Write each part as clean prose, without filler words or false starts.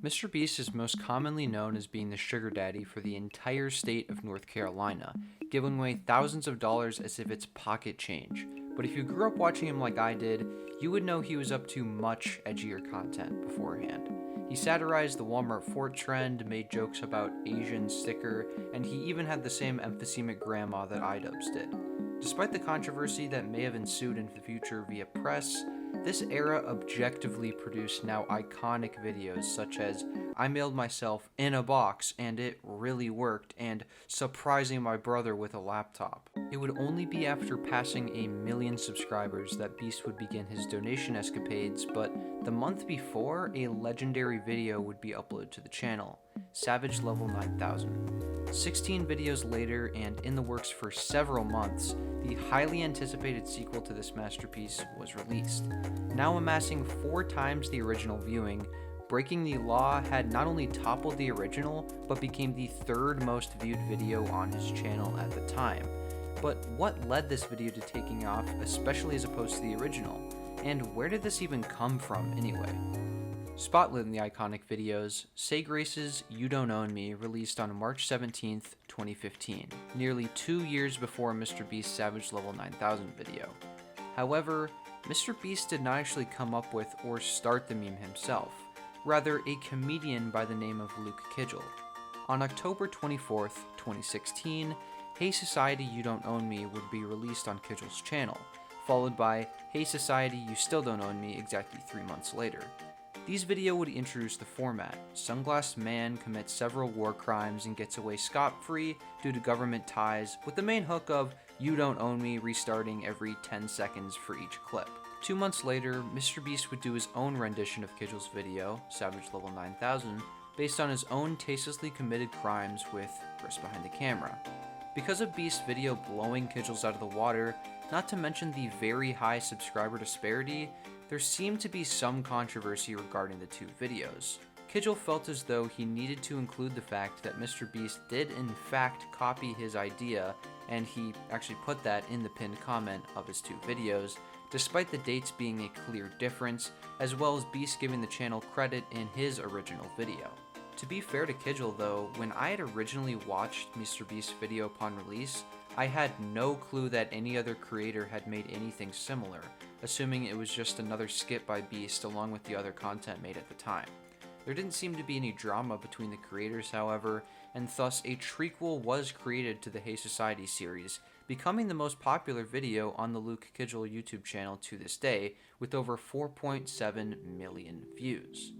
MrBeast is most commonly known as being the sugar daddy for the entire state of North Carolina, giving away thousands of dollars as if it's pocket change. But if you grew up watching him like I did, you would know he was up to much edgier content beforehand. He satirized the Walmart fort trend, made jokes about Asian sticker, and he even had the same emphysemic grandma that iDubbbz did. Despite the controversy that may have ensued in the future via press, this era objectively produced now iconic videos such as I mailed myself in a box and it really worked, and surprising my brother with a laptop. It would only be after passing 1 million subscribers that Beast would begin his donation escapades, but the month before, a legendary video would be uploaded to the channel, Savage Level 9000. 16 videos later, and in the works for several months, the highly anticipated sequel to this masterpiece was released. Now amassing 4 times the original viewing, Breaking the Law had not only toppled the original, but became the 3rd most viewed video on his channel at the time. But what led this video to taking off, especially as opposed to the original? And where did this even come from anyway? Spotlit in the iconic videos, Say Grace's You Don't Own Me released on March 17th, 2015, nearly 2 years before MrBeast's Savage Level 9000 video. However, MrBeast did not actually come up with or start the meme himself, rather a comedian by the name of Luke Kidgel. On October 24th, 2016, Hey Society You Don't Own Me would be released on Kidgel's channel, followed by Hey Society You Still Don't Own Me exactly 3 months later. These videos would introduce the format. Sunglass Man commits several war crimes and gets away scot-free due to government ties, with the main hook of You Don't Own Me restarting every 10 seconds for each clip. 2 months later, MrBeast would do his own rendition of Kidgel's video, Savage Level 9000, based on his own tastelessly committed crimes with Chris behind the camera. Because of Beast's video blowing Kidgel's out of the water, not to mention the very high subscriber disparity, there seemed to be some controversy regarding the 2 videos. Kidgel felt as though he needed to include the fact that MrBeast did in fact copy his idea, and he actually put that in the pinned comment of his 2 videos, despite the dates being a clear difference, as well as Beast giving the channel credit in his original video. To be fair to Kidgel though, when I had originally watched MrBeast's video upon release, I had no clue that any other creator had made anything similar, assuming it was just another skit by Beast along with the other content made at the time. There didn't seem to be any drama between the creators, however, and thus a trequel was created to the Hey Society series, becoming the most popular video on the Luke Kidgel YouTube channel to this day, with over 4.7 million views.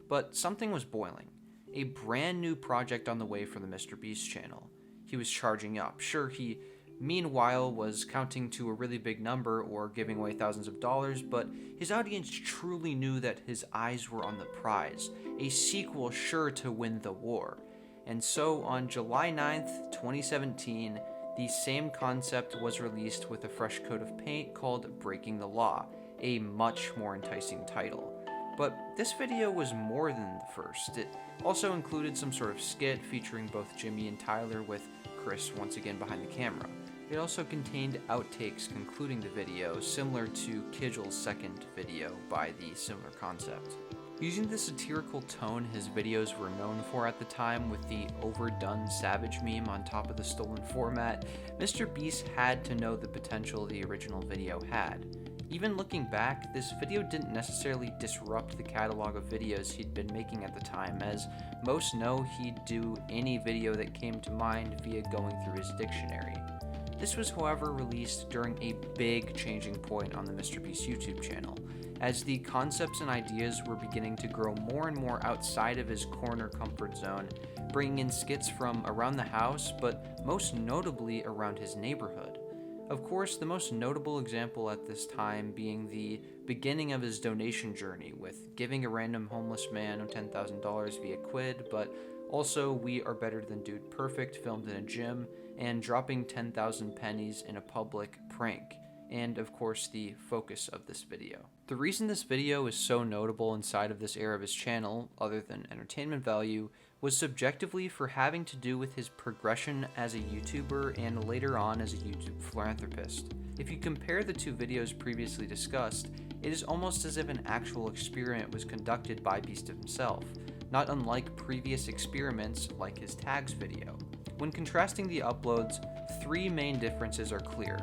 But something was boiling. A brand new project on the way for the MrBeast channel. He was charging up. Sure, he meanwhile was counting to a really big number or giving away thousands of dollars, but his audience truly knew that his eyes were on the prize, a sequel sure to win the war. And so on July 9th, 2017, the same concept was released with a fresh coat of paint called Breaking the Law, a much more enticing title. But this video was more than the first. It also included some sort of skit featuring both Jimmy and Tyler, with Chris once again behind the camera. It also contained outtakes concluding the video, similar to Kidgel's second video by the similar concept. Using the satirical tone his videos were known for at the time, with the overdone savage meme on top of the stolen format, MrBeast had to know the potential the original video had. Even looking back, this video didn't necessarily disrupt the catalog of videos he'd been making at the time, as most know he'd do any video that came to mind via going through his dictionary. This was, however, released during a big changing point on the MrBeast YouTube channel, as the concepts and ideas were beginning to grow more and more outside of his corner comfort zone, bringing in skits from around the house, but most notably around his neighborhood. Of course, the most notable example at this time being the beginning of his donation journey, with giving a random homeless man $10,000 via Quid, but also We Are Better Than Dude Perfect filmed in a gym, and dropping 10,000 pennies in a public prank, and of course the focus of this video. The reason this video is so notable inside of this era of his channel, other than entertainment value, was subjectively for having to do with his progression as a YouTuber and later on as a YouTube philanthropist. If you compare the 2 videos previously discussed, it is almost as if an actual experiment was conducted by Beast himself, not unlike previous experiments like his tags video. When contrasting the uploads, 3 main differences are clear.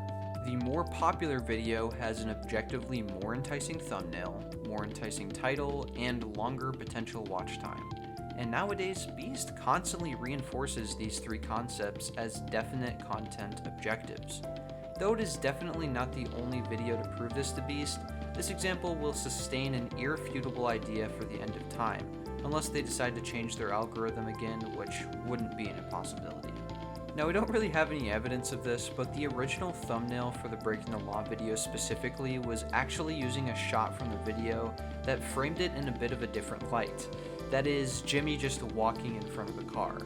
The more popular video has an objectively more enticing thumbnail, more enticing title, and longer potential watch time. And nowadays, Beast constantly reinforces these 3 concepts as definite content objectives. Though it is definitely not the only video to prove this to Beast, this example will sustain an irrefutable idea for the end of time, unless they decide to change their algorithm again, which wouldn't be an impossibility. Now, we don't really have any evidence of this, but the original thumbnail for the Breaking the Law video specifically was actually using a shot from the video that framed it in a bit of a different light. That is, Jimmy just walking in front of the car.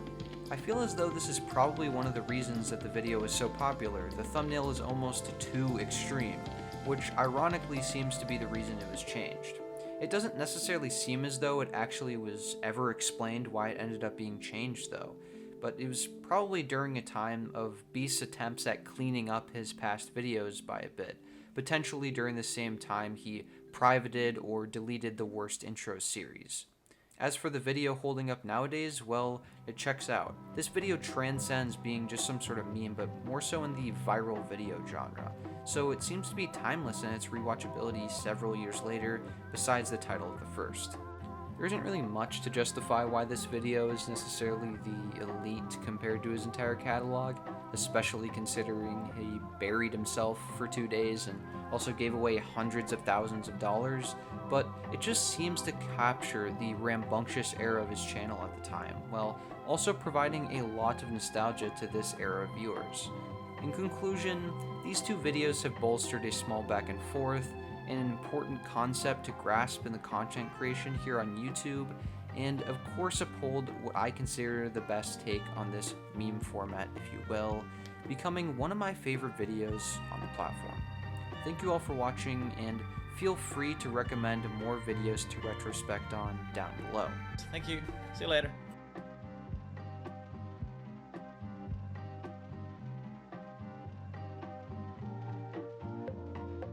I feel as though this is probably one of the reasons that the video is so popular. The thumbnail is almost too extreme, which ironically seems to be the reason it was changed. It doesn't necessarily seem as though it actually was ever explained why it ended up being changed though, but it was probably during a time of Beast's attempts at cleaning up his past videos by a bit, potentially during the same time he privated or deleted the worst intro series. As for the video holding up nowadays, well, it checks out. This video transcends being just some sort of meme, but more so in the viral video genre. So it seems to be timeless in its rewatchability several years later, besides the title of the first. There isn't really much to justify why this video is necessarily the elite compared to his entire catalog, especially considering he buried himself for 2 days and also gave away hundreds of thousands of dollars, but it just seems to capture the rambunctious era of his channel at the time, while also providing a lot of nostalgia to this era of viewers. In conclusion, these 2 videos have bolstered a small back and forth, an important concept to grasp in the content creation here on YouTube, and of course uphold what I consider the best take on this meme format, if you will, becoming one of my favorite videos on the platform. Thank you all for watching, and feel free to recommend more videos to retrospect on down below. Thank you. See you later.